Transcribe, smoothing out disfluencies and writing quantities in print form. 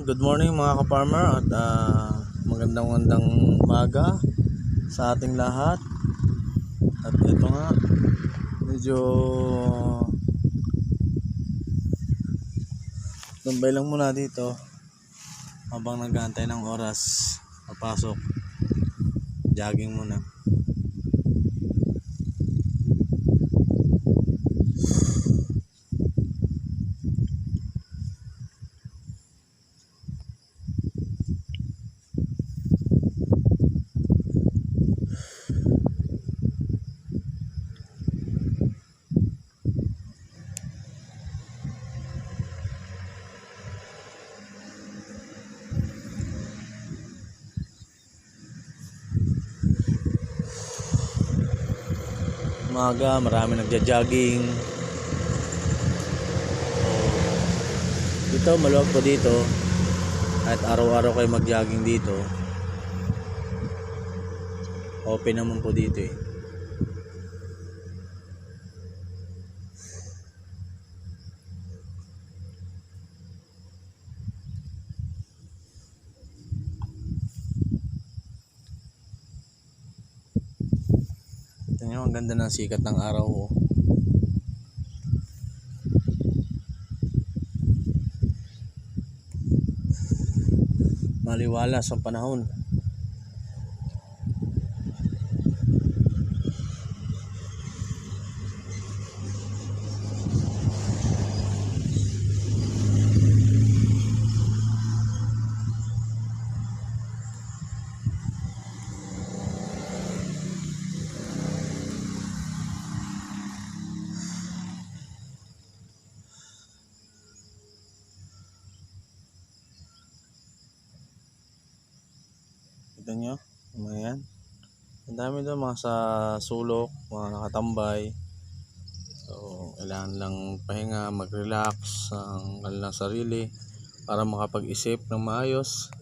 Good morning mga ka-farmer at magandang umaga sa ating lahat. At ito nga, medyo tumbay lang muna dito habang nag-aantay ng oras papasok. Jogging muna. Umaga, marami nagja-jogging. Dito, maluwag po dito. Kahit araw-araw kayo mag-jogging dito, open naman po dito eh. Tingnan mo, ang ganda ng sikat ng araw oh. Maliwalas ang panahon. Kita nyo, ayan. Ang dami doon mga sa sulok, mga nakatambay. So, kailangan lang pahinga, mag-relax ang kanilang sarili para makapag-isip ng maayos.